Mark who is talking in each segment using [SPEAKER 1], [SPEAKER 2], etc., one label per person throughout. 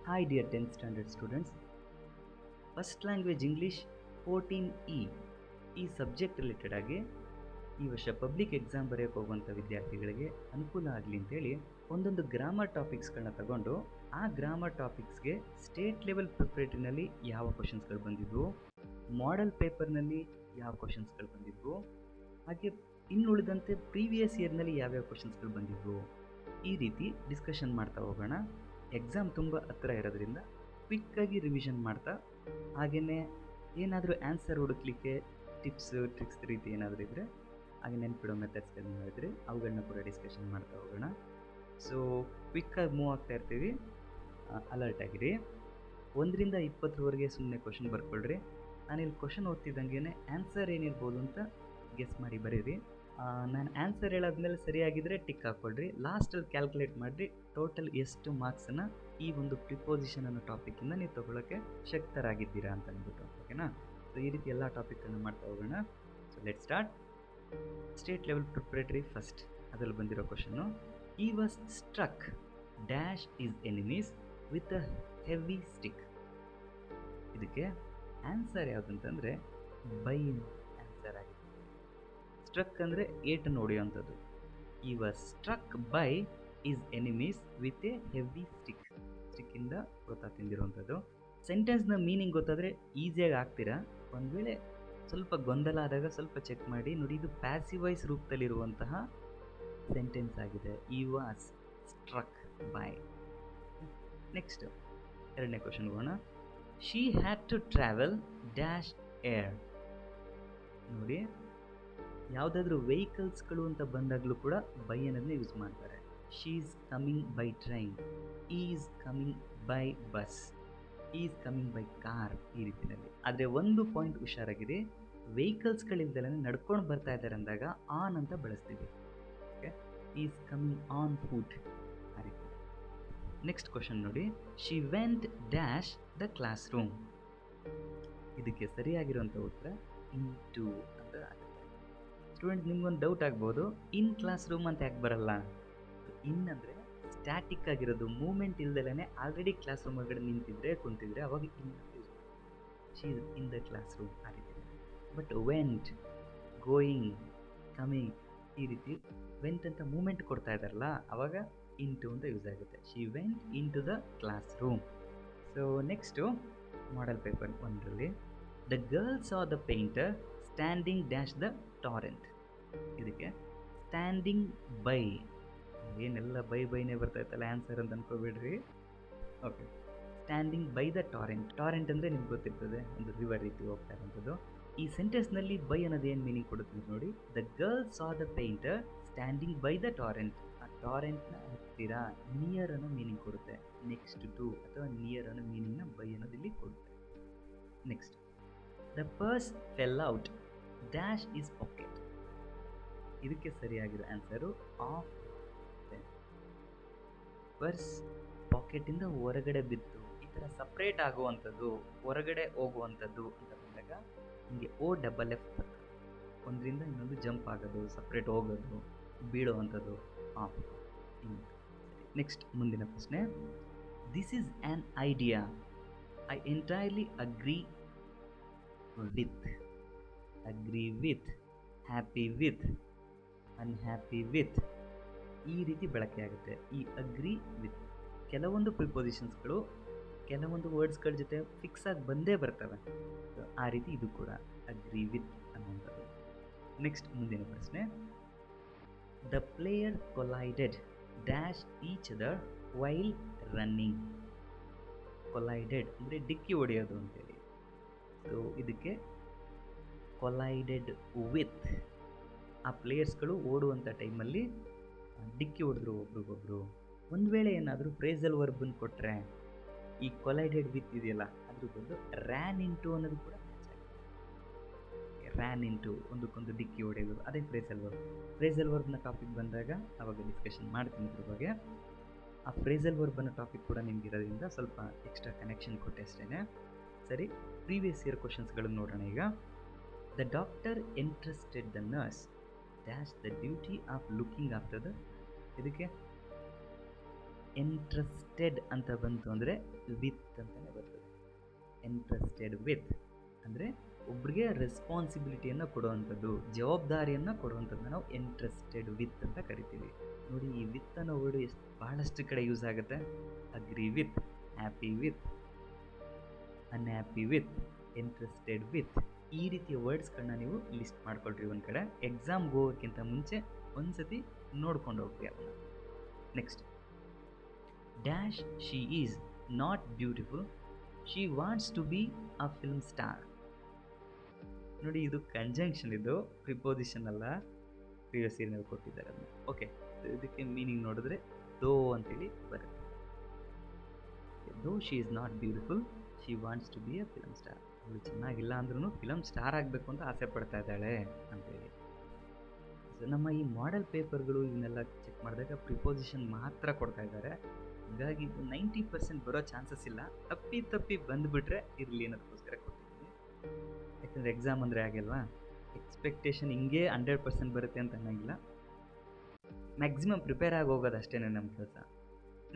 [SPEAKER 1] Hi dear 10th standard students, first language English 14E ಈ subject related ಆಗಿ ಈ ವರ್ಷ ಪಬ್ಲಿಕ್ ಎಕ್ಸಾಮ್ ಬರೆಯೋಕೆ ಹೋಗುವಂಥ ವಿದ್ಯಾರ್ಥಿಗಳಿಗೆ ಅನುಕೂಲ ಆಗಲಿ ಅಂತೇಳಿ ಒಂದೊಂದು ಗ್ರಾಮರ್ ಟಾಪಿಕ್ಸ್ಗಳನ್ನ ತಗೊಂಡು ಆ ಗ್ರಾಮರ್ ಟಾಪಿಕ್ಸ್ಗೆ ಸ್ಟೇಟ್ ಲೆವೆಲ್ ಪ್ರಿಪ್ರೇಟರಿನಲ್ಲಿ ಯಾವ ಕ್ವಶನ್ಸ್ಗಳು ಬಂದಿದ್ವು, ಮಾಡೆಲ್ ಪೇಪರ್ನಲ್ಲಿ ಯಾವ ಕ್ವಶನ್ಸ್ಗಳು ಬಂದಿದ್ವು, ಹಾಗೆ ಇನ್ನುಳಿದಂತೆ ಪ್ರೀವಿಯಸ್ ಇಯರ್ನಲ್ಲಿ ಯಾವ್ಯಾವ ಕ್ವಶನ್ಸ್ಗಳು ಬಂದಿದ್ವು, ಈ ರೀತಿ ಡಿಸ್ಕಷನ್ ಮಾಡ್ತಾ ಹೋಗೋಣ. ಎಕ್ಸಾಮ್ ತುಂಬ ಹತ್ತಿರ ಇರೋದ್ರಿಂದ ಕ್ವಿಕ್ಕಾಗಿ ರಿವಿಷನ್ ಮಾಡ್ತಾ ಹಾಗೆಯೇ ಏನಾದರೂ ಆನ್ಸರ್ ಹುಡುಕ್ಲಿಕ್ಕೆ ಟಿಪ್ಸ್ ಟ್ರಿಕ್ಸ್ ರೀತಿ ಏನಾದರೂ ಇದ್ದರೆ ಹಾಗೆ ನೆನ್ಪಿಡೋ ಮೆಥಡ್ಸ್ಗಳನ್ನ ಇದ್ದರೆ ಅವುಗಳನ್ನ ಕೂಡ ಡಿಸ್ಕಷನ್ ಮಾಡ್ತಾ ಹೋಗೋಣ. ಸೊ ಕ್ವಿಕ್ಕಾಗಿ ಮೂವ್ ಆಗ್ತಾ ಇರ್ತೀವಿ, ಅಲರ್ಟ್ ಆಗಿರಿ. 1ರಿಂದ 20ವರೆಗೆ ಸುಮ್ಮನೆ ಕ್ವಶನ್ ಬರ್ಕೊಳ್ರಿ. ನಾನಿಲ್ಲಿ ಕ್ವಶನ್ ಓದ್ತಿದ್ದಂಗೆ ಆನ್ಸರ್ ಏನಿರ್ಬೋದು ಅಂತ ಗೆಸ್ ಮಾಡಿ ಬರೀರಿ. ನಾನು ಆನ್ಸರ್ ಹೇಳಾದ್ಮೇಲೆ ಸರಿಯಾಗಿದ್ದರೆ ಟಿಕ್ ಹಾಕ್ಕೊಳ್ರಿ. ಲಾಸ್ಟಲ್ಲಿ ಕ್ಯಾಲ್ಕುಲೇಟ್ ಮಾಡಿರಿ ಟೋಟಲ್ ಎಷ್ಟು ಮಾರ್ಕ್ಸನ್ನು ಈ ಒಂದು ಪ್ರಿಪೋಸಿಷನ್ ಅನ್ನೋ ಟಾಪಿಕ್ಕಿಂದ ನೀವು ತೊಗೊಳ್ಳೋಕ್ಕೆ ಶಕ್ತರಾಗಿದ್ದೀರಾ ಅಂತ ಅಂದ್ಬಿಟ್ಟು. ಓಕೆನಾ? ಸೊ ಈ ರೀತಿ ಎಲ್ಲ ಟಾಪಿಕನ್ನು ಮಾಡ್ತಾ ಹೋಗೋಣ. So let start. State level preparatory first, ಅದರಲ್ಲಿ ಬಂದಿರೋ question, he was struck dash his enemies with a heavy stick. ಇದಕ್ಕೆ ಆನ್ಸರ್ ಯಾವುದಂತಂದರೆ ಬೈ ಆನ್ಸರ್ ಆಗಿದೆ. ಸ್ಟ್ರಕ್ ಅಂದರೆ ಏಟನ್ನು ಹೊಡೆಯುವಂಥದ್ದು. He was struck by his enemies with a heavy stick. ಸ್ಟಿಕ್ಕಿಂದ ಗೊತ್ತಾ ತಿಂದಿರುವಂಥದ್ದು. ಸೆಂಟೆನ್ಸ್ನ ಮೀನಿಂಗ್ ಗೊತ್ತಾದರೆ ಈಸಿಯಾಗಿ ಆಗ್ತೀರಾ. ಒಂದು ವೇಳೆ ಸ್ವಲ್ಪ ಗೊಂದಲ ಆದಾಗ ಸ್ವಲ್ಪ ಚೆಕ್ ಮಾಡಿ ನೋಡಿ. ಇದು ಪ್ಯಾಸಿವ್ ವಾಯ್ಸ್ ರೂಪದಲ್ಲಿರುವಂತಹ ಸೆಂಟೆನ್ಸ್ ಆಗಿದೆ. ಈ ವಾಸ್ ಸ್ಟ್ರಕ್ ಬೈ. ನೆಕ್ಸ್ಟ್ ಎರಡನೇ ಕ್ವಶನ್ ಹೋಗೋಣ. She had to travel dash air. ನೋಡಿ, ಯಾವುದಾದ್ರೂ ವೆಹಿಕಲ್ಸ್ಗಳು ಅಂತ ಬಂದಾಗಲೂ ಕೂಡ ಬೈ ಅನ್ನೋದನ್ನ ಯೂಸ್ ಮಾಡ್ತಾರೆ. She is coming by train, is coming by bus, is coming by car, ಈ ರೀತಿಯಲ್ಲಿ. ಆದರೆ ಒಂದು ಪಾಯಿಂಟ್ ಹುಷಾರಾಗಿದೆ, ವೆಹಿಕಲ್ಸ್ಗಳಿಲ್ದಲೇ ನಡ್ಕೊಂಡು ಬರ್ತಾ ಇದ್ದಾರೆ ಅಂದಾಗ ಆನ್ ಅಂತ ಬಳಸ್ತೀವಿ. Okay, is coming on foot, ಆ ರೀತಿ. ನೆಕ್ಸ್ಟ್ ಕ್ವಶನ್ ನೋಡಿ, she went dash the class room. ಇದಕ್ಕೆ ಸರಿಯಾಗಿರುವಂಥ ಉತ್ತರ ಇನ್ ಟು ಅಂತ ಆಗುತ್ತೆ. ಸ್ಟೂಡೆಂಟ್ಸ್, ನಿಮ್ಗೊಂದು ಡೌಟ್ ಆಗ್ಬೋದು, ಇನ್ ಕ್ಲಾಸ್ ರೂಮ್ ಅಂತ ಯಾಕೆ ಬರಲ್ಲ? ಇನ್ ಅಂದರೆ ಸ್ಟ್ಯಾಟಿಕ್ ಆಗಿರೋದು, ಮೂಮೆಂಟ್ ಇಲ್ದಲೇ ಆಲ್ರೆಡಿ ಕ್ಲಾಸ್ ರೂಮ್ ಒಳಗಡೆ ನಿಂತಿದ್ರೆ ಕುಂತಿದ್ರೆ ಅವಾಗ ಇನ್ ಅಂತ ಯೂಸ್ ಮಾಡ್ತೀವಿ. She is in the class room, ಆ ರೀತಿ. ಬಟ್ ವೆಂಟ್, ಗೋಯಿಂಗ್, ಕಮಿಂಗ್, ಈ ರೀತಿ ವೆಂಟ್ ಅಂತ ಮೂಮೆಂಟ್ ಕೊಡ್ತಾ ಇದ್ದಾರಲ್ಲ ಅವಾಗ ಇನ್ ಟು ಅಂತ ಯೂಸ್ ಆಗುತ್ತೆ. She went into the classroom. So next model paper 1ರಲ್ಲಿ, the girl saw the painter standing dash the torrent. ಇದಕ್ಕೆ ಸ್ಟ್ಯಾಂಡಿಂಗ್ ಬೈ, ಏನೆಲ್ಲ ಬೈನೇ ಬರ್ತಾಯಿತ್ತಲ್ಲ ಆನ್ಸರ್ ಅಂತ ಅನ್ಕೋಬೇಡ್ರಿ. Okay, standing by the torrent. Torrent ಅಂದರೆ ನಿಮ್ಗೆ ಗೊತ್ತಿರ್ತದೆ, ಒಂದು ರಿವರ್ ರೀತಿ ಹೋಗ್ತಾ ಇರೋಂಥದ್ದು. ಈ ಸೆಂಟೆನ್ಸ್ನಲ್ಲಿ ಬೈ ಅನ್ನೋದು ಏನು ಮೀನಿಂಗ್ ಕೊಡುತ್ತೆ ನೋಡಿ. The girl saw the painter standing by the Torrent. ಆ ಟಾರೆಂಟ್ನ ಹತ್ತಿರ, ನಿಯರ್ ಅನ್ನೋ ಮೀನಿಂಗ್ ಕೊಡುತ್ತೆ. ನೆಕ್ಸ್ಟ್ ಟು ಅಥವಾ ನಿಯರ್ ಅನ್ನೋ ಮೀನಿಂಗ್ನ ಬೈ ಅನ್ನೋದು ಇಲ್ಲಿ ಕೊಡುತ್ತೆ. Next, the purse fell out dash is pocket. ಇದಕ್ಕೆ ಸರಿಯಾಗಿರೋ ಆನ್ಸರು ಆಫ್. ಪರ್ಸ್ ಪಾಕೆಟಿಂದ ಹೊರಗಡೆ ಬಿತ್ತು, ಈ ಥರ ಸಪ್ರೇಟ್ ಆಗುವಂಥದ್ದು, ಹೊರಗಡೆ ಹೋಗುವಂಥದ್ದು ಅಂತ ಬಂದಾಗ ಹಿಂಗೆ OFF, ಒಂದರಿಂದ ಇನ್ನೊಂದು ಜಂಪ್ ಆಗೋದು, ಸಪ್ರೇಟ್ ಹೋಗೋದು, ಬೀಳುವಂಥದ್ದು, ಆಫ್. ನೆಕ್ಸ್ಟ್ ಮುಂದಿನ ಪ್ರಶ್ನೆ, this is an idea I entirely agree with. Agree with, happy with, unhappy with, ಈ ರೀತಿ ಬಳಕೆ ಆಗುತ್ತೆ. ಈ ಅಗ್ರಿ ವಿತ್ ಕೆಲವೊಂದು ಪ್ರಿಪೋಸಿಷನ್ಸ್ಗಳು ಕೆಲವೊಂದು ವರ್ಡ್ಸ್ಗಳ ಜೊತೆ ಫಿಕ್ಸ್ ಆಗಿ ಬಂದೇ ಬರ್ತವೆ. ಆ ರೀತಿ ಇದು ಕೂಡ ಅಗ್ರಿ ವಿತ್ ಅನ್ನುವಂಥದ್ದು. ನೆಕ್ಸ್ಟ್ ಮುಂದಿನ ಪ್ರಶ್ನೆ, the player collided dash each other while running. Collided ಅಂದರೆ ಡಿಕ್ಕಿ ಹೊಡೆಯೋದು ಅಂತೇಳಿ. ಸೊ ಇದಕ್ಕೆ ಕೊಲೈಡೆಡ್ ವಿತ್, ಆ ಪ್ಲೇಯರ್ಸ್ಗಳು ಓಡುವಂಥ ಟೈಮಲ್ಲಿ ಡಿಕ್ಕಿ ಹೊಡೆದ್ರು ಒಬ್ರಿಗೊಬ್ರು. ಒಂದು ವೇಳೆ ಏನಾದರೂ ಫ್ರೇಸಲ್ ವರ್ಬನ್ನು ಕೊಟ್ಟರೆ ಈ ಕೊಲೈಡೆಡ್ ವಿತ್ ಇದೆಯಲ್ಲ ಅದ್ರ ಬದಲು ರ್ಯಾನ್ ಇಂಟು ಅನ್ನೋದು ಕೂಡ ಮ್ಯಾಚ್ ಆಗುತ್ತೆ. ರ್ಯಾನ್ ಇಂಟು ಒಂದಕ್ಕೊಂದು ಡಿಕ್ಕಿ ಹೊಡೆಯೋದು, ಅದೇ ಫ್ರೇಸಲ್ ವರ್ಬ್. ಫ್ರೇಸಲ್ ವರ್ಬ್ನ ಟಾಪಿಕ್ ಬಂದಾಗ ಅವಾಗ ಡಿಸ್ಕಷನ್ ಮಾಡ್ತೀನಿ ಇದ್ರ ಬಗ್ಗೆ. ಆ ಫ್ರೇಸಲ್ ವರ್ಬ್ ಅನ್ನೋ ಟಾಪಿಕ್ ಕೂಡ ನಿಮ್ಗೆ ಇರೋದ್ರಿಂದ ಸ್ವಲ್ಪ ಎಕ್ಸ್ಟ್ರಾ ಕನೆಕ್ಷನ್ ಕೊಟ್ಟೆ ಅಷ್ಟೇ. ಸರಿ, ಪ್ರೀವಿಯಸ್ ಇಯರ್ ಕ್ವಶನ್ಸ್ಗಳನ್ನು ನೋಡೋಣ ಈಗ. The doctor entrusted the nurse dash the duty of looking after the. ಇದಕ್ಕೆ ಎಂಟ್ರಸ್ಟೆಡ್ ಅಂತ ಬಂತು ಅಂದರೆ ವಿತ್ ಅಂತಲೇ ಬರ್ತದೆ. ಎಂಟ್ರಸ್ಟೆಡ್ ವಿತ್ ಅಂದರೆ ಒಬ್ರಿಗೆ ರೆಸ್ಪಾನ್ಸಿಬಿಲಿಟಿಯನ್ನು ಕೊಡುವಂಥದ್ದು, ಜವಾಬ್ದಾರಿಯನ್ನು ಕೊಡುವಂಥದ್ದು ನಾವು ಎಂಟ್ರಸ್ಟೆಡ್ ವಿತ್ ಅಂತ ಕರಿತೀವಿ. ನೋಡಿ, ಈ ವಿತ್ ಅನ್ನೋ ವರ್ಡ್ ಬಹಳಷ್ಟು ಕಡೆ ಯೂಸ್ ಆಗುತ್ತೆ. Agree with, happy with, unhappy with, interested with, ಈ ರೀತಿಯ ವರ್ಡ್ಸ್ಗಳನ್ನ ನೀವು ಲಿಸ್ಟ್ ಮಾಡ್ಕೊಳ್ರಿ ಒಂದು ಕಡೆ. ಎಕ್ಸಾಮ್ಗೆ ಹೋಗೋಕ್ಕಿಂತ ಮುಂಚೆ ಒಂದ್ಸತಿ ನೋಡ್ಕೊಂಡು ಹೋಗ್ರಿ ಅವನ್ನ. Next, dash she is not beautiful, she wants to be a film star. ನೋಡಿ, ಇದು ಕಂಜಂಕ್ಷನ್, ಇದು ಪ್ರಿಪೋಸಿಷನ್ ಅಲ್ಲ, ಪ್ರಿವಿಯಸ್ ಇಯರ್ನಲ್ಲಿ ಕೊಟ್ಟಿದ್ದಾರೆ ಅದನ್ನ. ಓಕೆ, ಇದಕ್ಕೆ ಮೀನಿಂಗ್ ನೋಡಿದ್ರೆ ದೋ ಅಂತೇಳಿ ಬರುತ್ತೆ. Though she is not beautiful, she wants to be a film star. ಅವಳು ಚೆನ್ನಾಗಿಲ್ಲ ಅಂದ್ರೂ ಫಿಲಮ್ ಸ್ಟಾರ್ ಆಗಬೇಕು ಅಂತ ಆಸೆ ಪಡ್ತಾ ಇದ್ದಾಳೆ ಅಂತೇಳಿ. ಸೊ ನಮ್ಮ ಈ ಮಾಡೆಲ್ ಪೇಪರ್ಗಳು ಇವನ್ನೆಲ್ಲ ಚೆಕ್ ಮಾಡಿದಾಗ ಪ್ರಿಪೋಸಿಷನ್ ಮಾತ್ರ ಕೊಡ್ತಾ ಇದ್ದಾರೆ. ಹಾಗಾಗಿ ಇದು 90% ಬರೋ ಚಾನ್ಸಸ್ ಇಲ್ಲ. ತಪ್ಪಿ ಬಂದುಬಿಟ್ರೆ ಇರಲಿ ಅನ್ನೋದಕ್ಕೋಸ್ಕರ ಕೊಟ್ಟಿದ್ದೀನಿ. ಯಾಕಂದರೆ ಎಕ್ಸಾಮ್ ಅಂದರೆ ಆಗಿಲ್ವಾ, ಎಕ್ಸ್ಪೆಕ್ಟೇಷನ್ ಹಿಂಗೆ 100% ಬರುತ್ತೆ ಅಂತ ಅನ್ನೋಂಗಿಲ್ಲ. ಮ್ಯಾಕ್ಸಿಮಮ್ ಪ್ರಿಪೇರ್ ಆಗಿ ಹೋಗೋದು ಅಷ್ಟೇ ನಮ್ಮ ಕೆಲಸ.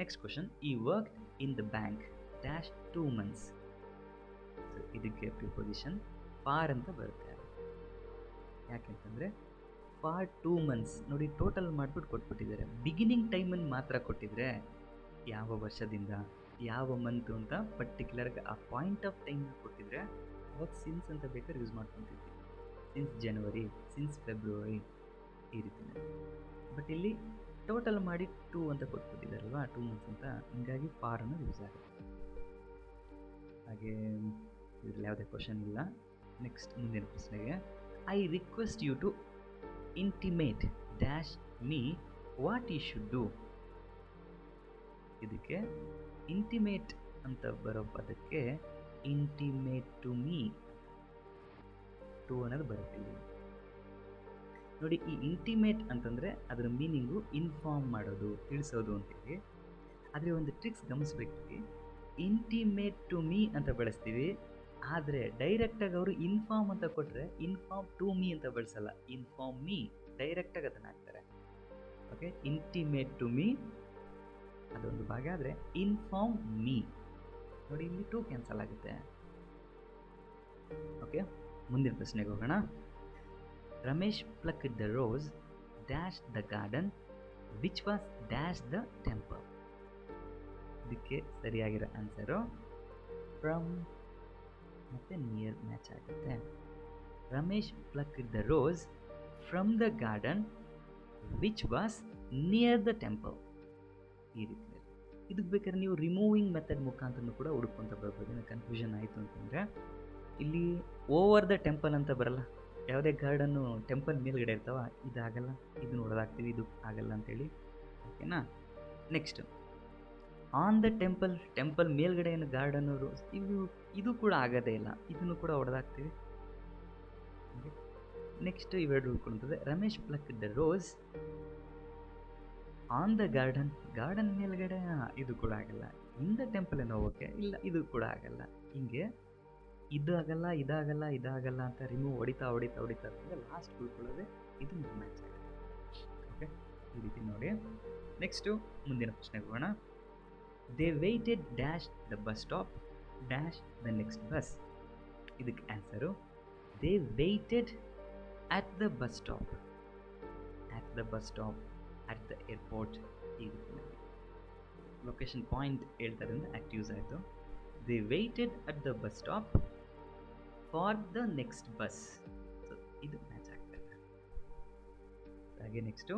[SPEAKER 1] ನೆಕ್ಸ್ಟ್ ಕ್ವಶನ್, ಈ work in the bank dash 2 months. ಇದಕ್ಕೆ ಪ್ರಿಪೋಸಿಷನ್ ಫಾರ್ ಅಂತ ಬರುತ್ತೆ. ಯಾಕೆಂತಂದರೆ ಫಾರ್ 2 months ನೋಡಿ, ಟೋಟಲ್ ಮಾಡಿಬಿಟ್ಟು ಕೊಟ್ಬಿಟ್ಟಿದ್ದಾರೆ. ಬಿಗಿನಿಂಗ್ ಟೈಮನ್ನು ಮಾತ್ರ ಕೊಟ್ಟಿದ್ರೆ ಯಾವ ವರ್ಷದಿಂದ ಯಾವ ಮಂತು ಅಂತ ಪರ್ಟಿಕ್ಯುಲರ್ಗೆ ಆ ಪಾಯಿಂಟ್ ಆಫ್ ಟೈಮ್ ಕೊಟ್ಟಿದ್ರೆ ಅವಾಗ ಸಿನ್ಸ್ ಅಂತ ಬೇಕಾದ್ರೆ ಯೂಸ್ ಮಾಡ್ಕೊತಿದ್ವಿ. ಸಿನ್ಸ್ ಜನವರಿ, ಸಿನ್ಸ್ ಫೆಬ್ರವರಿ, ಈ ರೀತಿನೇ. ಬಟ್ ಇಲ್ಲಿ ಟೋಟಲ್ ಮಾಡಿ 2 ಅಂತ ಕೊಟ್ಬಿಟ್ಟಿದ್ದಾರಲ್ವಾ, 2 months ಅಂತ, ಹಿಂಗಾಗಿ ಫಾರ್ ಅನ್ನೋದು ಯೂಸ್ ಆಗುತ್ತೆ. ಹಾಗೆ ಇದರಲ್ಲಿ ಯಾವುದೇ ಕ್ವಶನ್ ಇಲ್ಲ. ನೆಕ್ಸ್ಟ್ ಮುಂದಿನ ಪ್ರಶ್ನೆಗೆ, I request you to intimate dash me what you should do. ಇದಕ್ಕೆ ಇಂಟಿಮೇಟ್ ಅಂತ ಬರೋ ಪದಕ್ಕೆ ಇಂಟಿಮೇಟ್ ಟು ಮೀ, ಟು ಅನ್ನೋದು ಬರುತ್ತೆ ಇಲ್ಲಿ. ನೋಡಿ, ಈ ಇಂಟಿಮೇಟ್ ಅಂತಂದರೆ ಅದರ ಮೀನಿಂಗು ಇನ್ಫಾರ್ಮ್ ಮಾಡೋದು, ತಿಳಿಸೋದು ಅಂತೇಳಿ. ಆದರೆ ಒಂದು ಟ್ರಿಕ್ಸ್ ಗಮನಿಸ್ಬೇಕು, ಇಂಟಿಮೇಟ್ ಟು ಮೀ ಅಂತ ಬಳಸ್ತೀವಿ, ಆದರೆ ಡೈರೆಕ್ಟಾಗಿ ಅವರು ಇನ್ಫಾರ್ಮ್ ಅಂತ ಕೊಟ್ಟರೆ ಇನ್ಫಾರ್ಮ್ ಟು ಮೀ ಅಂತ ಬಳಸಲ್ಲ, ಇನ್ಫಾರ್ಮ್ ಮೀ ಡೈರೆಕ್ಟಾಗಿ ಅದನ್ನು ಹಾಕ್ತಾರೆ. ಓಕೆ, ಇಂಟಿಮೇಟ್ ಟು ಮೀ ಅದೊಂದು ಭಾಗ, ಆದರೆ ಇನ್ಫಾರ್ಮ್ ಮೀ ನೋಡಿ ಇಲ್ಲಿ 2 ಕ್ಯಾನ್ಸಲ್ ಆಗುತ್ತೆ. ಓಕೆ, ಮುಂದಿನ ಪ್ರಶ್ನೆಗೆ ಹೋಗೋಣ. Ramesh ಪ್ಲಕ್ಡ್ the rose dash the garden which was dash the temple. ಇದಕ್ಕೆ ಸರಿಯಾಗಿರೋ ಆನ್ಸರು ಫ್ರಮ್ ಮತ್ತು ನಿಯರ್ ಮ್ಯಾಚ್ ಆಗುತ್ತೆ. Ramesh ಪ್ಲಕ್ಡ್ the rose from the garden which was near the temple. ಈ ರೀತಿ ಇದಕ್ಕೆ ಬೇಕಾದ್ರೆ ನೀವು ರಿಮೂವಿಂಗ್ ಮೆಥಡ್ ಮುಖಾಂತರ ಕೂಡ ಹುಡುಕೊಂತ ಬರ್ಬೋದು. ಏನೋ ಕನ್ಫ್ಯೂಷನ್ ಆಯಿತು ಅಂತಂದರೆ ಇಲ್ಲಿ ಓವರ್ ದ ಟೆಂಪಲ್ ಅಂತ ಬರಲ್ಲ, ಯಾವುದೇ ಗಾರ್ಡನ್ನು ಟೆಂಪಲ್ ಮೇಲ್ಗಡೆ ಇರ್ತಾವ, ಇದಾಗಲ್ಲ, ಇದು ನೋಡೋದಾಗ್ತೀವಿ, ಇದು ಆಗಲ್ಲ ಅಂತೇಳಿ. ಓಕೆನಾ. Next, on the temple, temple ಮೇಲ್ಗಡೆ ಏನು ಗಾರ್ಡನ್ನು ರೋಸ್, ಇದು ಕೂಡ ಆಗೋದೇ ಇಲ್ಲ, ಇದನ್ನು ಕೂಡ ಹೊಡೆದಾಕ್ತೀವಿ. ನೆಕ್ಸ್ಟ್ ಇವೆರಡು ಉಳ್ಕೊಳ್ತದೆ. Ramesh pluck the rose on the garden, garden ಮೇಲ್ಗಡೆ, ಇದು ಕೂಡ ಆಗಲ್ಲ. ಇನ್ ದ ಟೆಂಪಲ್ ಏನೋ ಓಕೆ, ಇಲ್ಲ ಇದು ಕೂಡ ಆಗಲ್ಲ. ಹಿಂಗೆ ಇದು ಆಗಲ್ಲ, ಇದಾಗಲ್ಲ, ಇದಾಗಲ್ಲ ಅಂತ ರಿಮೂವ್ ಹೊಡಿತಾ ಲಾಸ್ಟ್ ಉಳ್ಕೊಳ್ಳೋದೆ ಇದು ಮ್ಯಾಚ್ ಆಗುತ್ತೆ. ಓಕೆ, ಈ ರೀತಿ ನೋಡಿ. ನೆಕ್ಸ್ಟು ಮುಂದಿನ ಪ್ರಶ್ನೆಗೆ ಹೋಗೋಣ. They waited dash the bus stop dash the next bus. ಇದಕ್ಕೆ answer they waited at the bus stop, at the bus stop, at the airport. ಈ ರೀತಿಯಲ್ಲಿ ಲೊಕೇಶನ್ ಪಾಯಿಂಟ್ ಹೇಳ್ತಾರಿಂದ ಆ್ಯಕ್ಟ್ ಯೂಸ್ ಆಯಿತು. They waited at the bus stop for the next bus. So ಇದು match ಆಗ್ತದೆ. ಹಾಗೆ next,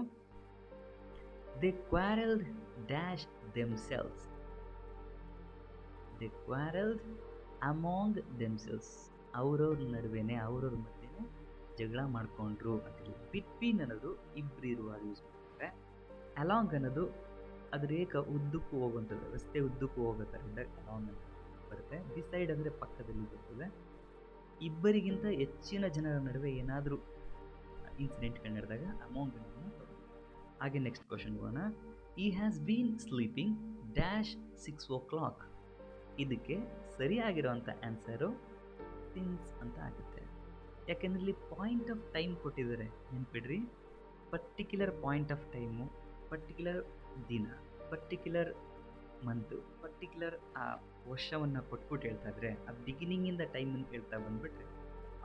[SPEAKER 1] they quarrelled dash themselves. They quarrelled among themselves. ಅವ್ರವ್ರ ನಡುವೆನೇ, ಅವ್ರವ್ರ ಮಧ್ಯೆ ಜಗಳ ಮಾಡಿಕೊಂಡ್ರು ಅಂತೇಳಿ. ಬಿಟ್ವೀನ್ ಅನ್ನೋದು ಇಬ್ಬರು ಇರುವಾಗ ಯೂಸ್ ಮಾಡ್ತಾರೆ. ಅಲಾಂಗ್ ಅನ್ನೋದು ಅದ್ರ ಉದ್ದಕ್ಕೂ ಹೋಗುವಂಥದ್ದು, ರಸ್ತೆ ಉದ್ದಕ್ಕೂ ಹೋಗೋ ಥರದಿಂದ ಅಲಾಂಗ್ ಅಂತ ಬರುತ್ತೆ. ಬಿಸೈಡ್ ಅಂದರೆ ಪಕ್ಕದಲ್ಲಿ ಬರ್ತದೆ. ಇಬ್ಬರಿಗಿಂತ ಹೆಚ್ಚಿನ ಜನರ ನಡುವೆ ಏನಾದರೂ ಇನ್ಸಿಡೆಂಟ್ಗಳು ನಡೆದಾಗ ಅಮಾಂಗ್ ಅನ್ನೋದನ್ನು ತಗೊಂಡು. ಹಾಗೆ ನೆಕ್ಸ್ಟ್ ಕ್ವಶನ್ ಹೋಗೋಣ. ಈ has been sleeping dash 6 o'clock. ಇದಕ್ಕೆ ಸರಿಯಾಗಿರೋವಂಥ ಆನ್ಸರು ಸಿನ್ಸ್ ಅಂತ ಆಗುತ್ತೆ. ಯಾಕೆಂದರೆ ಇಲ್ಲಿ ಪಾಯಿಂಟ್ ಆಫ್ ಟೈಮ್ ಕೊಟ್ಟಿದ್ದಾರೆ, ನೆನ್ಪಿಡ್ರಿ. Particular point of time, particular ದಿನ, ಪರ್ಟಿಕ್ಯುಲರ್ ಮಂತು ಪರ್ಟಿಕ್ಯುಲರ್ ಆ ವರ್ಷವನ್ನು ಕೊಟ್ಬಿಟ್ಟು ಹೇಳ್ತಾ ಇದ್ರೆ ಆ ಬಿಗಿನಿಂಗಿಂದ ಟೈಮನ್ನು ಹೇಳ್ತಾ ಬಂದ್ಬಿಟ್ರೆ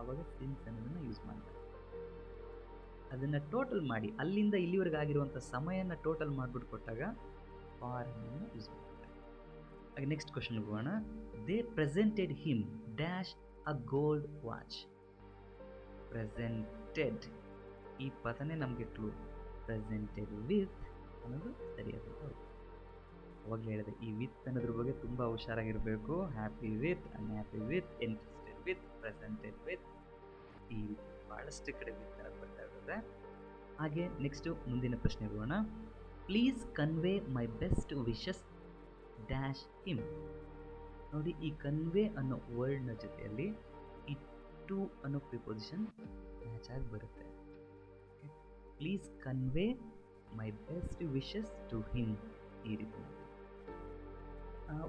[SPEAKER 1] ಅವಾಗ ಸಿನ್ಸ್ ಅನ್ನೋದನ್ನು ಯೂಸ್ ಮಾಡ್ತಾರೆ. ಅದನ್ನು ಟೋಟಲ್ ಮಾಡಿ ಅಲ್ಲಿಂದ ಇಲ್ಲಿವರೆಗೆ ಆಗಿರುವಂಥ ಸಮಯನ ಟೋಟಲ್ ಮಾಡಿಬಿಟ್ಟು ಕೊಟ್ಟಾಗ ಫಾರ್ ಅನ್ನೋದನ್ನು ಯೂಸ್ ಮಾಡ್ತಾರೆ. ಹಾಗೆ ನೆಕ್ಸ್ಟ್ ಕ್ವಶನ್ಗೆ ಹೋಗೋಣ. They presented him dash a gold watch. Presented ಈ ಪದನೇ ನಮಗೆ ಕ್ಲೂ. ಪ್ರೆಸೆಂಟೆಡ್ ವಿತ್ ಅನ್ನೋದು ಸರಿಯಾದ ಅವಾಗಲೇ ಹೇಳಿದೆ ಈ ವಿತ್ ಅನ್ನೋದ್ರ ಬಗ್ಗೆ ತುಂಬ ಹುಷಾರಾಗಿರಬೇಕು. Happy with, unhappy with, interested with, presented with, ಈ ಭಾಳಷ್ಟು ಕಡೆ ವಿತ್ ಅನ್ನೋದು ಬರ್ತಾ ಇರ್ತದೆ. ಹಾಗೆ ನೆಕ್ಸ್ಟು ಮುಂದಿನ ಪ್ರಶ್ನೆಗೆ ಹೋಗೋಣ. Please convey my best wishes dash him. ನೋಡಿ, ಈ ಕನ್ವೆ ಅನ್ನೋ ವರ್ಡ್ನ ಜೊತೆಯಲ್ಲಿ ಈ ಟು ಅನ್ನೋ ಪ್ರಿಪೊಸಿಷನ್ ಮ್ಯಾಚ್ ಆಗಿ ಬರುತ್ತೆ. Please convey my best wishes to him. ಈ ರೀತಿ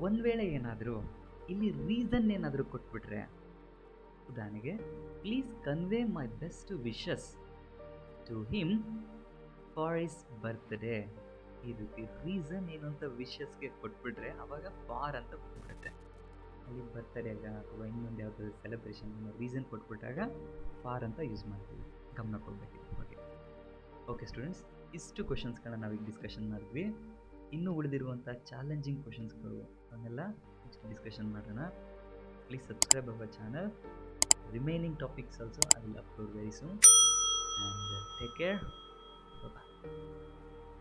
[SPEAKER 1] ಒಂದು ವೇಳೆ ಏನಾದರೂ ಇಲ್ಲಿ ರೀಸನ್ ಏನಾದರೂ ಕೊಟ್ಬಿಟ್ರೆ, ಉದಾಹರಣೆಗೆ please convey my best wishes to him for his birthday. ಈ ರೀತಿ ರೀಸನ್ ಏನು ಅಂತ ವಿಶಸ್ಗೆ ಕೊಟ್ಬಿಟ್ರೆ ಅವಾಗ ಫಾರ್ ಅಂತ ಬಂದ್ಬಿಡುತ್ತೆ. ಅಲ್ಲಿ ಬರ್ತ್ಡೇಗ ಅಥವಾ ಇನ್ನೊಂದು ಯಾವುದಾದ್ರು ಸೆಲೆಬ್ರೇಷನ್ ರೀಸನ್ ಕೊಟ್ಬಿಟ್ಟಾಗ ಫಾರ್ ಅಂತ ಯೂಸ್ ಮಾಡ್ತೀವಿ. ಗಮನ ಕೊಡಬೇಕು ಇದ್ರ ಬಗ್ಗೆ. ಓಕೆ ಸ್ಟೂಡೆಂಟ್ಸ್, ಇಷ್ಟು ಕ್ವಶನ್ಸ್ಗಳನ್ನ ನಾವೀಗ ಡಿಸ್ಕಷನ್ ಮಾಡಿದ್ವಿ. ಇನ್ನೂ ಉಳಿದಿರುವಂಥ ಚಾಲೆಂಜಿಂಗ್ ಕ್ವಶನ್ಸ್ಗಳು ಅವನ್ನೆಲ್ಲ ನೆಕ್ಸ್ಟ್ ಡಿಸ್ಕಷನ್ ಮಾಡೋಣ. Please subscribe our channel. Remaining topics also I will upload very soon. And take care. Bye.